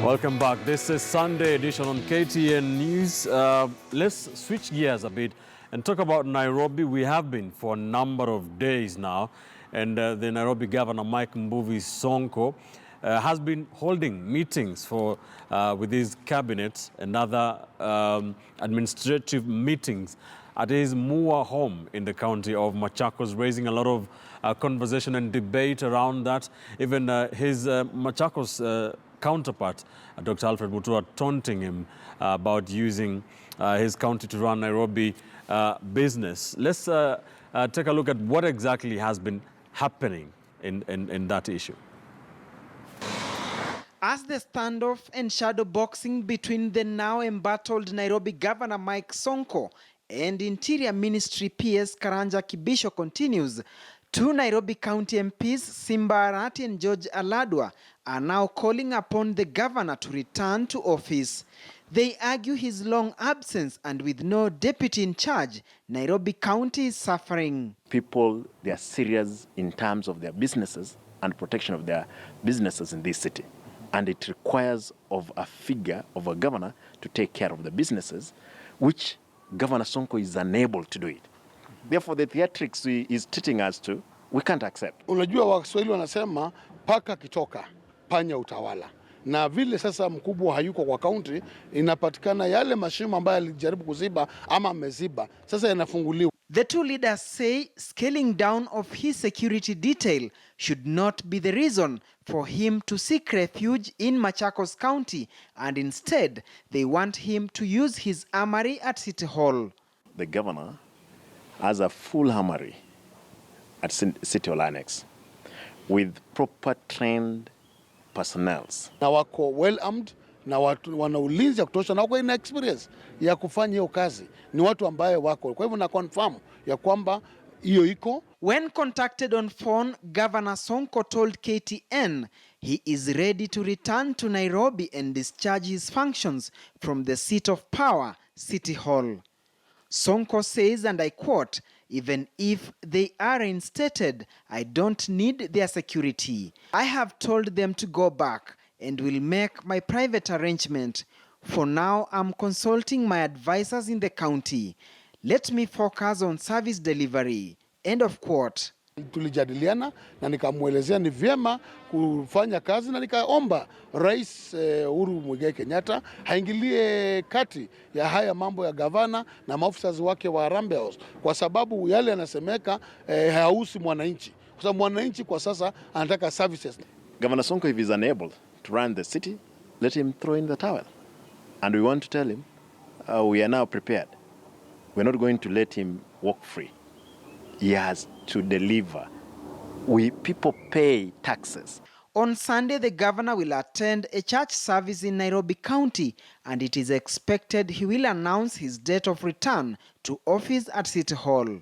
Welcome back. This is Sunday edition on KTN News. Let's switch gears a bit and talk about Nairobi. We have been for a number of days now, and the Nairobi Governor Mike Sonko has been holding meetings with his cabinet and other administrative meetings at his Moi home in the county of Machakos, raising a lot of conversation and debate around that. Even his Machakos counterpart, Dr. Alfred Mutua, taunting him about using his county to run Nairobi business. Let's take a look at what exactly has been happening in that issue. As the standoff and shadow boxing between the now embattled Nairobi Governor Mike Sonko and Interior Ministry PS Karanja Kibisho continues, two Nairobi County MPs, Simba Arati and George Aladwa, are now calling upon the governor to return to office. They argue his long absence and with no deputy in charge, Nairobi County is suffering. People, they are serious in terms of their businesses and protection of their businesses in this city. And it requires of a figure, of a governor, to take care of the businesses, which Governor Sonko is unable to do it. Therefore, the theatrics he is treating us to, we can't accept. Unajua Waswahili wanasema paka kitoka, panya utawala. Na vile sasa mkubwa hayuko kwa kaunti, inapatikana yale mashimo ambayo alijaribu kuziba ama ameziba, sasa yanafunguliwa. The two leaders say scaling down of his security detail should not be the reason for him to seek refuge in Machakos County, and instead they want him to use his armory at City Hall. The governor has a full armory at City Hall Annex with proper trained personnel. Na wako well armed, na wana ulinzi ya kutosha, na wako ina experience ya kufanya hiyo kazi. Ni watu ambaye wako. Kwa hivyo na confirm ya kwamba hiyo iko. When contacted on phone, Governor Sonko told KTN he is ready to return to Nairobi and discharge his functions from the seat of power, City Hall. Sonko says, and I quote, "Even if they are reinstated, I don't need their security. I have told them to go back and will make my private arrangement. For now, I'm consulting my advisors in the county. Let me focus on service delivery." End of quote. Tulijadiliana na nikamuelezea ni vyema kufanya kazi, na nikaomba Rais Uhuru Kenyatta haingilie kati ya haya mambo ya gavana na maafisa wake wa Harambee House, kwa sababu yale yanasemeka hausi mwananchi, kwa sababu mwananchi kwa sasa anataka services. Governor Sonko, if he is unable to run the city, let him throw in the towel. And we want to tell him we are now prepared. We're not going to let him walk free. He has to deliver. People pay taxes. On Sunday, the governor will attend a church service in Nairobi County, and it is expected he will announce his date of return to office at City Hall.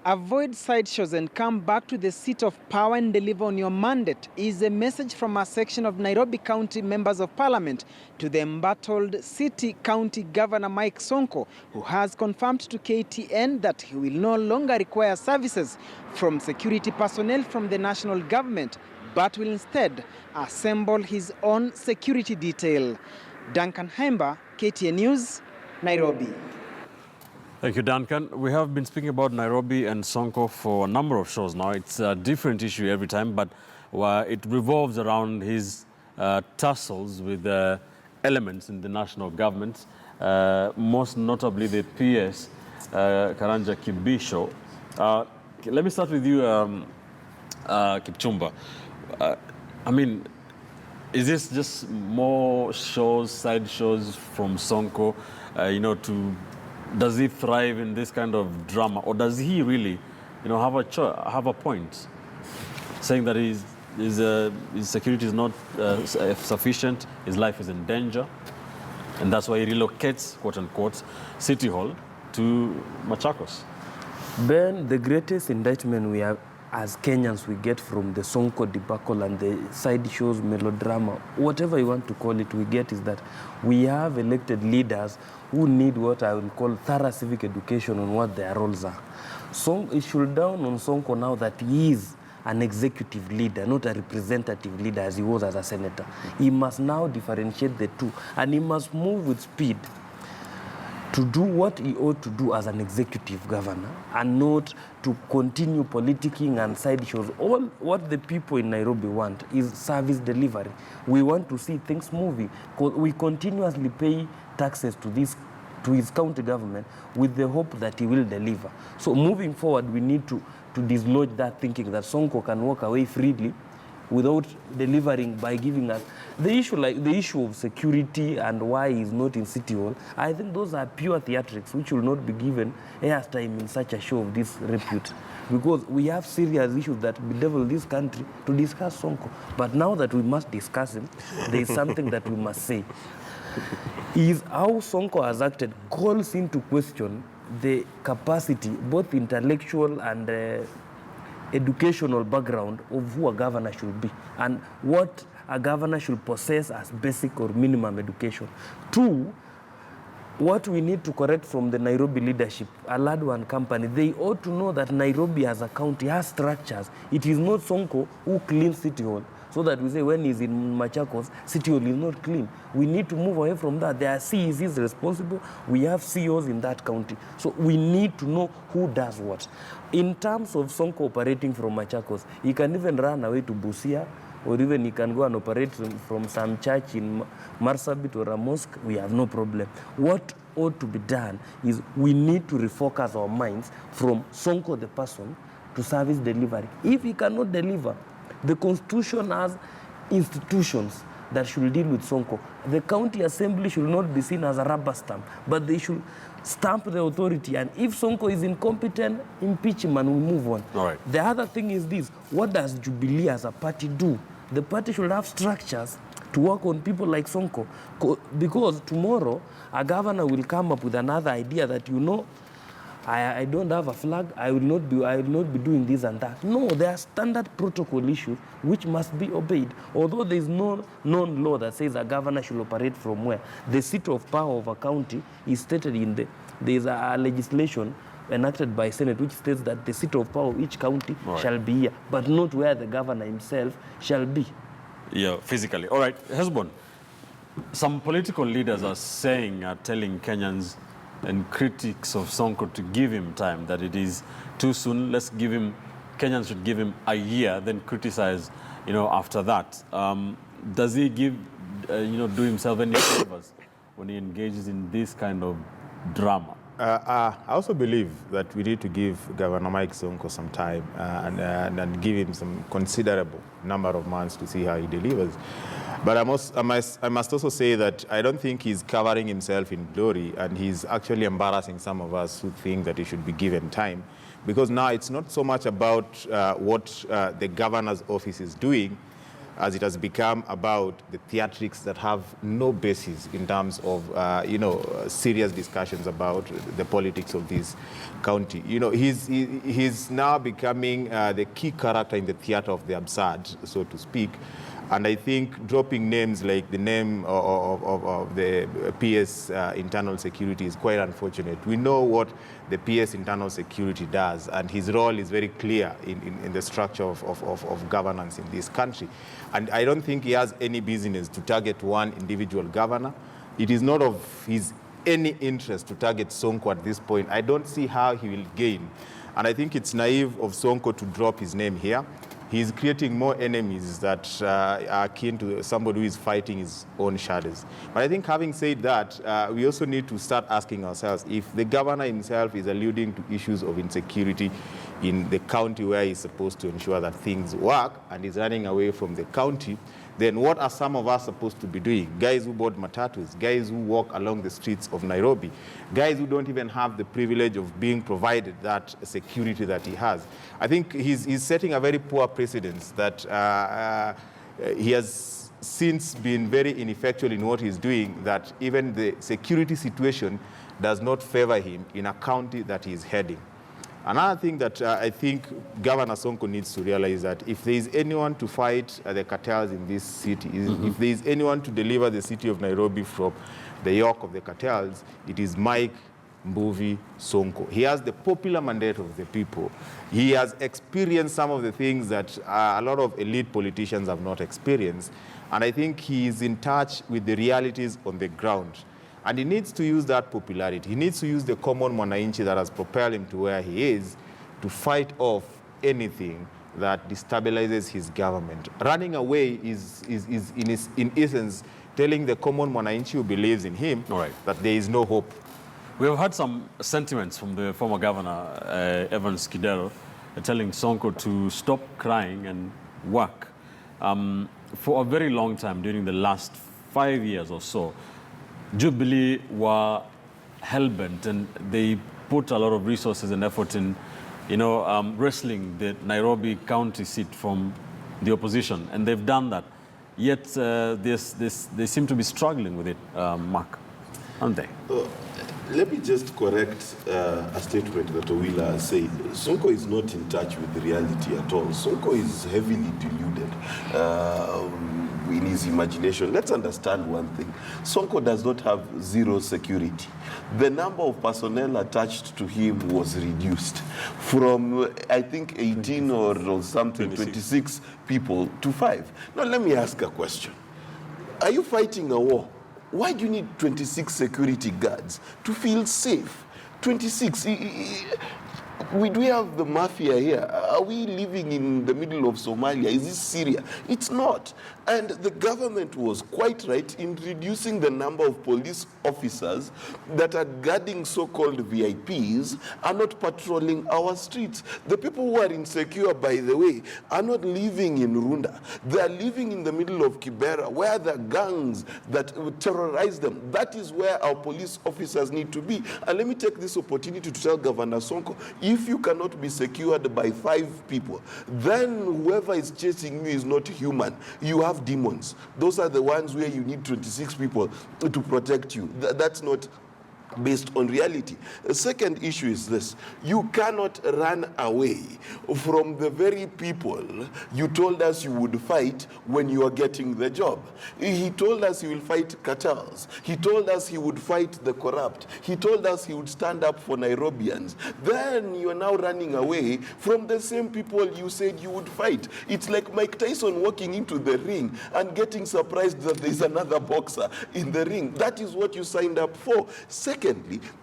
Avoid sideshows and come back to the seat of power and deliver on your mandate is a message from a section of Nairobi County members of parliament to the embattled city county governor Mike Sonko, who has confirmed to KTN that he will no longer require services from security personnel from the national government, but will instead assemble his own security detail. Duncan Hemba, KTN News, Nairobi. Thank you, Duncan. We have been speaking about Nairobi and Sonko for a number of shows now. It's a different issue every time, but it revolves around his tussles with elements in the national government, most notably the PS, Karanja Kibisho. Let me start with you, Kipchumba. I mean, is this just more shows, side shows from Sonko, does he thrive in this kind of drama, or does he really, have a point, saying that his security is not sufficient, his life is in danger, and that's why he relocates, quote unquote, City Hall to Machakos? Ben, the greatest indictment we have as Kenyans we get from the Sonko debacle and the side shows, melodrama, whatever you want to call it, we get is that we have elected leaders who need what I would call thorough civic education on what their roles are. So it should down on Sonko now that he is an executive leader, not a representative leader as he was as a senator. He must now differentiate the two, and he must move with speed to do what he ought to do as an executive governor, and not to continue politicking and side shows. All what the people in Nairobi want is service delivery. We want to see things moving. We continuously pay taxes to his county government with the hope that he will deliver. So moving forward, we need to dislodge that thinking that Sonko can walk away freely without delivering by giving us the issue, like the issue of security and why he's not in City Hall. I think those are pure theatrics which will not be given airtime in such a show of this repute, because we have serious issues that bedevil this country to discuss Sonko. But now that we must discuss him, there is something that we must say. Is how Sonko has acted calls into question the capacity, both intellectual and educational background of who a governor should be and what a governor should possess as basic or minimum education. Two, what we need to correct from the Nairobi leadership, Alado and company, they ought to know that Nairobi as a county has structures. It is not Sonko who cleans City Hall, so that we say when he's in Machakos, City Hall is not clean. We need to move away from that. There are CECs responsible. We have CEOs in that county. So we need to know who does what. In terms of Sonko operating from Machakos, he can even run away to Busia, or even he can go and operate from some church in Marsabit or a mosque. We have no problem. What ought to be done is we need to refocus our minds from Sonko the person to service delivery. If he cannot deliver, the Constitution has institutions that should deal with Sonko. The county assembly should not be seen as a rubber stamp, but they should stamp the authority. And if Sonko is incompetent, impeach him and we move on. All right. The other thing is this: what does Jubilee as a party do? The party should have structures to work on people like Sonko, because tomorrow a governor will come up with another idea that, you know, I don't have a flag, I will not be doing this and that. No, there are standard protocol issues which must be obeyed. Although there is no known law that says a governor should operate from where. The seat of power of a county is stated in there is a legislation enacted by Senate which states that the seat of power of each county shall be here, but not where the governor himself shall be. Yeah, physically. All right, Hezbon, some political leaders are telling Kenyans and critics of Sonko to give him time, that it is too soon. Kenyans should give him a year, then criticize, after that. Does he do himself any favors when he engages in this kind of drama? I also believe that we need to give Governor Mike Sonko some time and give him some considerable number of months to see how he delivers. But I must also say that I don't think he's covering himself in glory, and he's actually embarrassing some of us who think that he should be given time. Because now it's not so much about what the governor's office is doing, as it has become about the theatrics that have no basis in terms of, serious discussions about the politics of this county. He's now becoming the key character in the theater of the absurd, so to speak. And I think dropping names like the name of the PS internal security is quite unfortunate. We know what the PS internal security does, and his role is very clear in the structure of governance in this country. And I don't think he has any business to target one individual governor. It is not of his any interest to target Sonko at this point. I don't see how he will gain. And I think it's naive of Sonko to drop his name here. He's creating more enemies that are akin to somebody who is fighting his own shadows. But I think having said that, we also need to start asking ourselves if the governor himself is alluding to issues of insecurity in the county where he's supposed to ensure that things work and is running away from the county, then what are some of us supposed to be doing? Guys who board matatus, guys who walk along the streets of Nairobi, guys who don't even have the privilege of being provided that security that he has. I think he's setting a very poor precedent that he has since been very ineffectual in what he's doing, that even the security situation does not favor him in a county that he's heading. Another thing that I think Governor Sonko needs to realize that if there is anyone to fight the cartels in this city, if there is anyone to deliver the city of Nairobi from the yoke of the cartels, it is Mike Mbuvi, Sonko. He has the popular mandate of the people. He has experienced some of the things that a lot of elite politicians have not experienced. And I think he is in touch with the realities on the ground. And he needs to use that popularity. He needs to use the common mwananchi that has propelled him to where he is to fight off anything that destabilizes his government. Running away is in essence, telling the common mwananchi who believes in him that there is no hope. We have had some sentiments from the former governor, Evans Kidero, telling Sonko to stop crying and work. For a very long time, during the last 5 years or so, Jubilee were hell-bent, and they put a lot of resources and effort in, wrestling the Nairobi county seat from the opposition, and they've done that. Yet they seem to be struggling with it, Mark, aren't they? Let me just correct a statement that Owila said. Sonko is not in touch with the reality at all. Sonko is heavily deluded in his imagination. Let's understand one thing. Sonko does not have zero security. The number of personnel attached to him was reduced from, I think, 18 or something, 26 people to 5. Now, let me ask a question. Are you fighting a war? Why do you need 26 security guards to feel safe? 26. Do we have the mafia here? Are we living in the middle of Somalia? Is this Syria? It's not. And the government was quite right in reducing the number of police officers that are guarding so-called VIPs are not patrolling our streets. The people who are insecure, by the way, are not living in Runda. They are living in the middle of Kibera, where the gangs that terrorize them. That is where our police officers need to be. And let me take this opportunity to tell Governor Sonko, if you cannot be secured by 5 people, then whoever is chasing you is not human. You have demons. Those are the ones where you need 26 people to protect you. That's not based on reality. The second issue is this. You cannot run away from the very people you told us you would fight when you are getting the job. He told us he will fight cartels. He told us he would fight the corrupt. He told us he would stand up for Nairobians. Then you are now running away from the same people you said you would fight. It's like Mike Tyson walking into the ring and getting surprised that there's another boxer in the ring. That is what you signed up for. Secondly,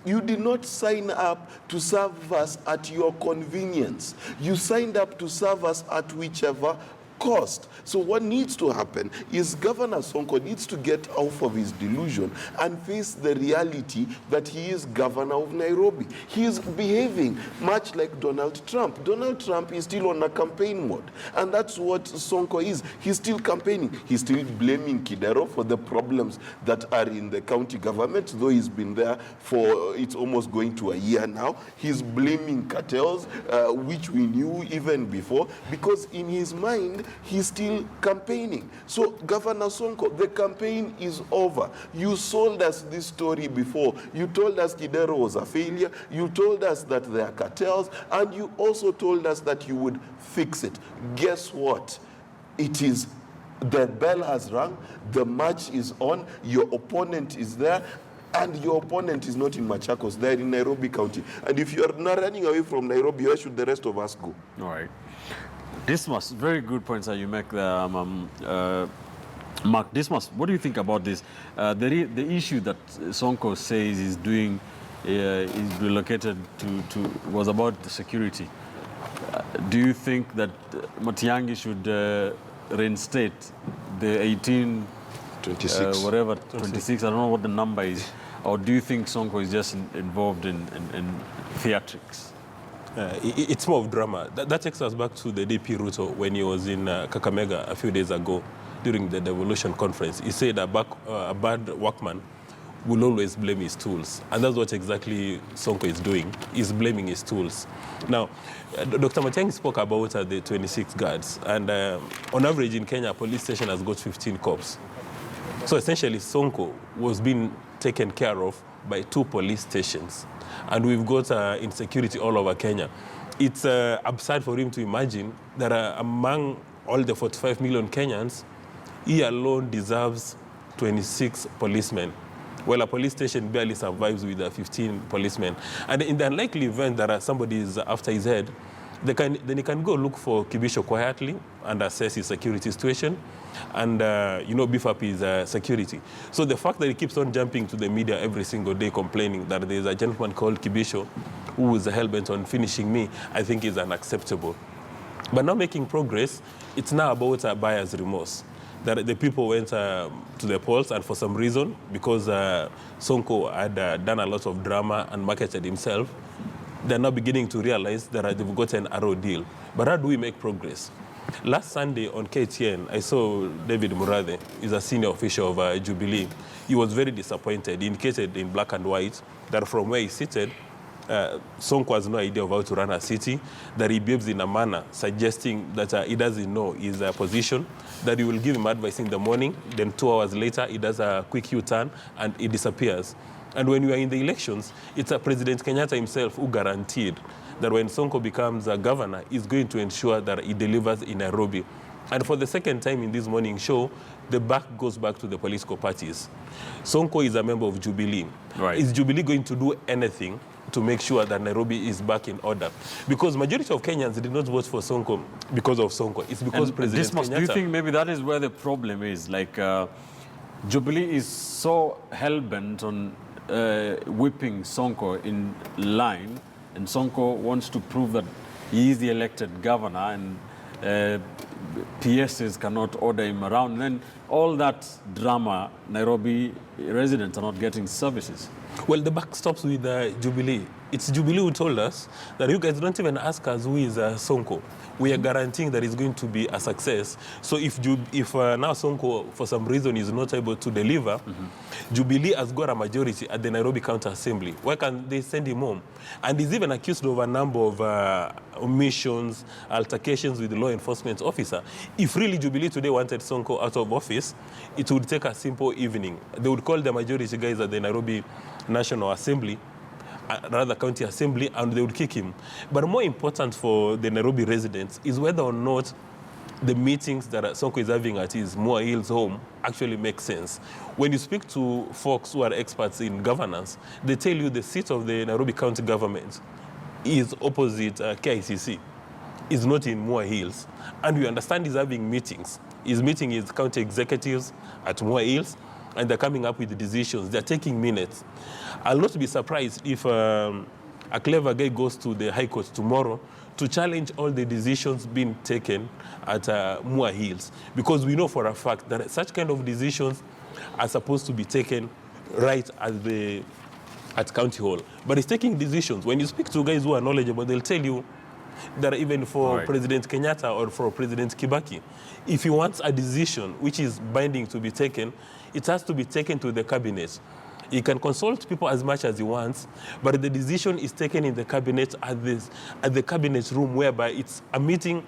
you did not sign up to serve us at your convenience. You signed up to serve us at whichever cost. So what needs to happen is Governor Sonko needs to get off of his delusion and face the reality that he is governor of Nairobi. He is behaving much like Donald Trump. Donald Trump is still on a campaign mode, and that's what Sonko is. He's still campaigning. He's still blaming Kidero for the problems that are in the county government, though he's been there for, it's almost going to a year now. He's blaming cartels, which we knew even before, because in his mind, he's still campaigning. So, Governor Sonko, the campaign is over. You sold us this story before. You told us Kidero was a failure. You told us that there are cartels. And you also told us that you would fix it. Guess what? It is, the bell has rung. The match is on. Your opponent is there. And your opponent is not in Machakos. They're in Nairobi County. And if you're not running away from Nairobi, where should the rest of us go? All right. Dismas, very good points that you make there, Mark. Dismas, what do you think about this? The issue that Sonko says is doing is relocated to was about the security. Do you think that Matiang'i should reinstate the 18, 26, whatever, 26? I don't know what the number is. Or do you think Sonko is just involved in theatrics? It's more of drama. That takes us back to the DP Ruto when he was in Kakamega a few days ago during the devolution conference. He said a bad workman will always blame his tools. And that's what exactly Sonko is doing. He's blaming his tools. Now, Dr. Matiang'i spoke about the 26 guards. And on average in Kenya, a police station has got 15 cops. So essentially, Sonko was being taken care of by 2 police stations. And we've got insecurity all over Kenya. It's absurd for him to imagine that among all the 45 million Kenyans, he alone deserves 26 policemen. Well, a police station barely survives with 15 policemen. And in the unlikely event that somebody is after his head, then he can go look for Kibisho quietly and assess his security situation and, beef up his security. So the fact that he keeps on jumping to the media every single day complaining that there's a gentleman called Kibisho who is hell-bent on finishing me, I think is unacceptable. But now making progress, it's now about buyer's remorse. That the people went to the polls, and for some reason, because Sonko had done a lot of drama and marketed himself, they're now beginning to realize that they've got an arrow deal. But how do we make progress? Last Sunday on KTN, I saw David Murathe, he's a senior official of Jubilee. He was very disappointed. He indicated in black and white that from where he's seated, Sonko has no idea of how to run a city, that he behaves in a manner suggesting that he doesn't know his position, that he will give him advice in the morning, then 2 hours later he does a quick U-turn and he disappears. And when we are in the elections, it's President Kenyatta himself who guaranteed that when Sonko becomes a governor, he's going to ensure that he delivers in Nairobi. And for the second time in this morning show, the back goes back to the political parties. Sonko is a member of Jubilee. Right. Is Jubilee going to do anything to make sure that Nairobi is back in order? Because majority of Kenyans did not vote for Sonko because of Sonko. It's because President Kenyatta... Do you think maybe that is where the problem is? Like, Jubilee is so hell-bent on whipping Sonko in line, and Sonko wants to prove that he is the elected governor, and PSs cannot order him around. And then all that drama, Nairobi residents are not getting services. Well, the buck stops with Jubilee. It's Jubilee who told us that you guys don't even ask us who is Sonko. We are guaranteeing that it's going to be a success. So if now Sonko, for some reason, is not able to deliver, Jubilee has got a majority at the Nairobi County Assembly. Why can't they send him home? And he's even accused of a number of omissions, altercations with the law enforcement officer. If really Jubilee today wanted Sonko out of office, it would take a simple evening. They would call the majority guys at the Nairobi National Assembly, rather County Assembly, and they would kick him. But more important for the Nairobi residents is whether or not the meetings that Sonko is having at his Moi Hills home actually make sense. When you speak to folks who are experts in governance, they tell you the seat of the Nairobi County government is opposite KICC. It's not in Moi Hills. And we understand he's having meetings. He's meeting his county executives at Moi Hills, and they're coming up with the decisions. They're taking minutes. I'll not be surprised if a clever guy goes to the High Court tomorrow to challenge all the decisions being taken at Moi Hills, because we know for a fact that such kind of decisions are supposed to be taken right at County Hall. But it's taking decisions. When you speak to guys who are knowledgeable, they'll tell you that even for President Kenyatta or for President Kibaki, if he wants a decision which is binding to be taken, it has to be taken to the cabinet. He can consult people as much as he wants, but the decision is taken in the cabinet at the cabinet room, whereby it's a meeting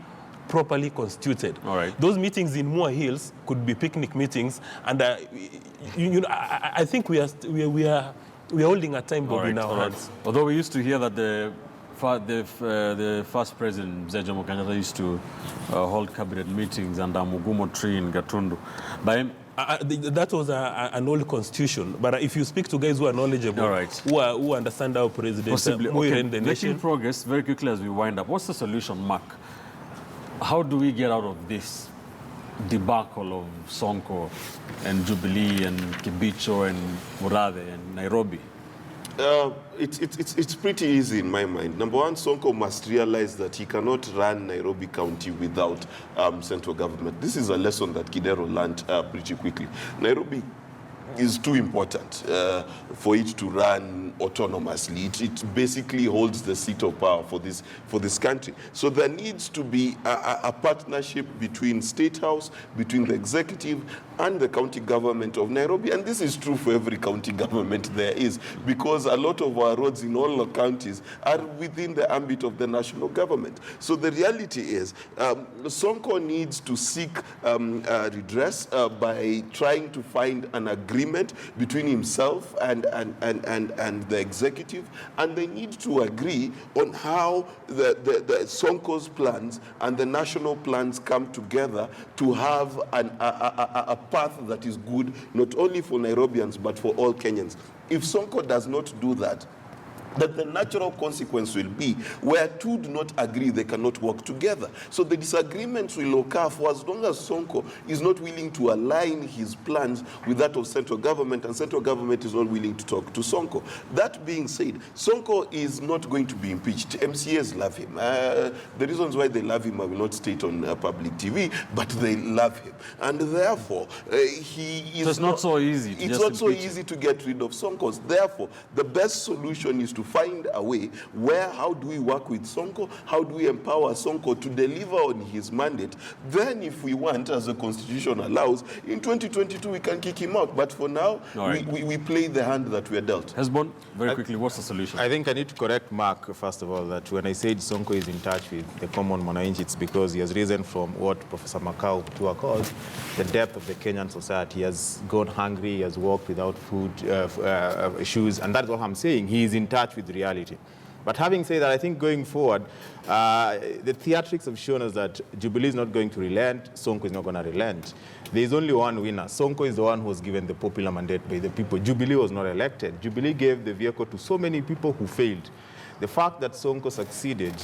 properly constituted. All right. Those meetings in Moi Hills could be picnic meetings, and I think we are holding a time bomb in our hands. Although we used to hear that the first president, Mzee Jomo Kenyatta, used to hold cabinet meetings under Mugumo tree in Gatundu. That was an old constitution. But if you speak to guys who are knowledgeable, who understand how President Moi ran the nation... Making progress very quickly as we wind up. What's the solution, Mark? How do we get out of this debacle of Sonko and Jubilee and Kibicho and Murathe and Nairobi? It's pretty easy in my mind. Number one, Sonko must realize that he cannot run Nairobi County without central government. This is a lesson that Kidero learned pretty quickly. Nairobi is too important for it to run autonomously. It basically holds the seat of power for this country. So there needs to be a partnership between State House, between the executive and the county government of Nairobi. And this is true for every county government there is, because a lot of our roads in all the counties are within the ambit of the national government. So the reality is, Sonko needs to seek redress by trying to find an agreement agreement between himself and the executive, and they need to agree on how the Sonko's plans and the national plans come together to have a path that is good, not only for Nairobians, but for all Kenyans. If Sonko does not do that, that the natural consequence will be where two do not agree, they cannot work together. So the disagreements will occur for as long as Sonko is not willing to align his plans with that of central government, and central government is not willing to talk to Sonko. That being said, Sonko is not going to be impeached. MCAs love him. The reasons why they love him I will not state on public TV, but they love him. And therefore, he is so it's not so easy. It's not so easy to get rid of Sonko. Therefore, the best solution is to find a way where, how do we work with Sonko? How do we empower Sonko to deliver on his mandate? Then if we want, as the Constitution allows, in 2022 we can kick him out. But for now, right, we play the hand that we are dealt. Hesbon, very quickly, what's the solution? I think I need to correct Mark, first of all, that when I said Sonko is in touch with the common mwananchi, it's because he has risen from what Professor Makau Mutua calls the depth of the Kenyan society. He has gone hungry, he has walked without food, shoes, and that's what I'm saying. He is in touch with reality. But having said that, I think going forward, the theatrics have shown us that Jubilee is not going to relent, Sonko is not going to relent. There is only one winner. Sonko is the one who was given the popular mandate by the people. Jubilee was not elected. Jubilee gave the vehicle to so many people who failed. The fact that Sonko succeeded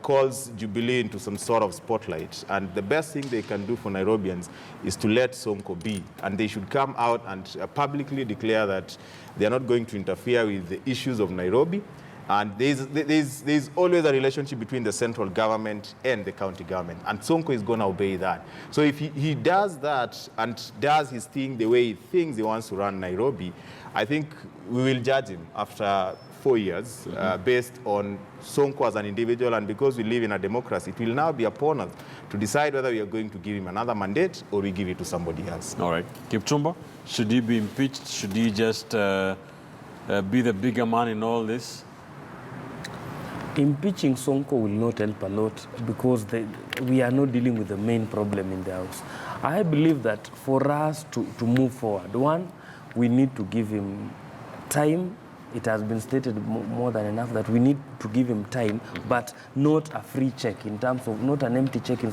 calls Jubilee into some sort of spotlight. And the best thing they can do for Nairobians is to let Sonko be. And they should come out and publicly declare that they are not going to interfere with the issues of Nairobi. And there's always a relationship between the central government and the county government. And Sonko is going to obey that. So if he does that and does his thing the way he thinks he wants to run Nairobi, I think we will judge him after 4 years based on Sonko as an individual. And because we live in a democracy, it will now be upon us to decide whether we are going to give him another mandate or we give it to somebody else. All right. Kipchumba, should he be impeached? Should he just be the bigger man in all this? Impeaching Sonko will not help a lot because we are not dealing with the main problem in the house. I believe that for us to move forward, one, we need to give him time. It has been stated more than enough that we need to give him time, but not a free check in terms of, not an empty check in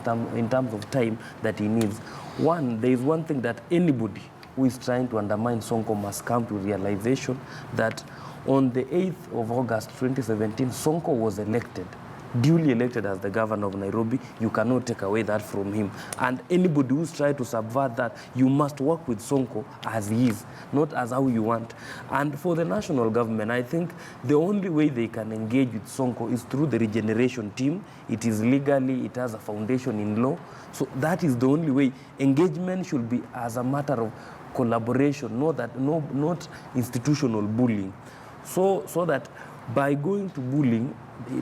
terms of time that he needs. One, there is one thing that anybody who is trying to undermine Sonko must come to realization that on the 8th of August 2017, Sonko was elected, duly elected as the governor of Nairobi. You cannot take away that from him. And anybody who's trying to subvert that, you must work with Sonko as he is, not as how you want. And for the national government, I think the only way they can engage with Sonko is through the regeneration team. It is legally, it has a foundation in law. So that is the only way. Engagement should be as a matter of collaboration, not institutional bullying. So that by going to bullying,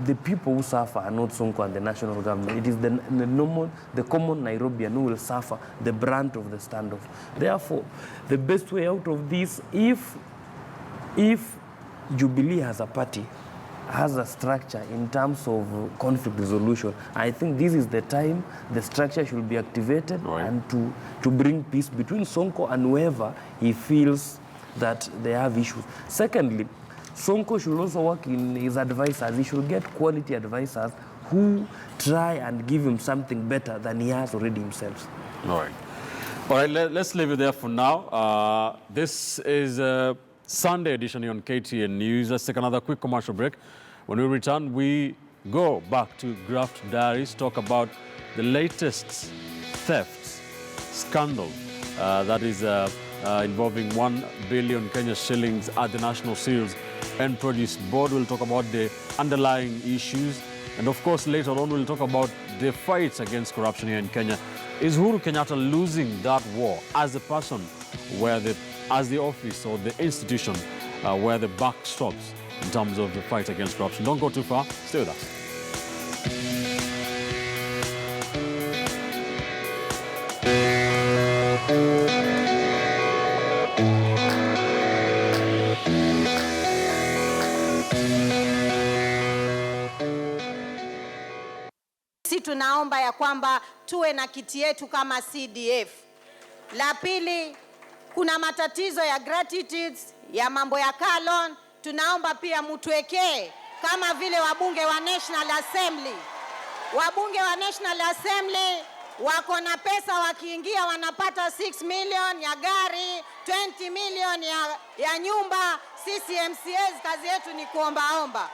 the people who suffer are not Sonko and the national government. It is the common Nairobian who will suffer the brunt of the standoff. Therefore, the best way out of this, if Jubilee has a party, has a structure in terms of conflict resolution, I think this is the time the structure should be activated, right, and to bring peace between Sonko and whoever he feels that they have issues. Secondly, Sonko should also work in his advisors. He should get quality advisors who try and give him something better than he has already himself. All right. All right, let's leave it there for now. This is a Sunday edition on KTN News. Let's take another quick commercial break. When we return, we go back to Graft Diaries, talk about the latest theft scandal that is involving 1 billion Kenya shillings at the National Cereals and Produce Board. We'll talk about the underlying issues. And of course, later on, we'll talk about the fights against corruption here in Kenya. Is Uhuru Kenyatta losing that war as a person as the office or the institution where the buck stops in terms of the fight against corruption? Don't go too far. Stay with us. Tunaomba ya kwamba tuwe na kiti yetu kama CDF. La pili, kuna matatizo ya gratuities, ya mambo ya car loan. Tunaomba pia mtuwekee kama vile wabunge wa National Assembly. Wabunge wa National Assembly wako na pesa, wakiingia wanapata 6 million ya gari, 20 million ya nyumba. Sisi MCAs kazi yetu ni kuombaomba.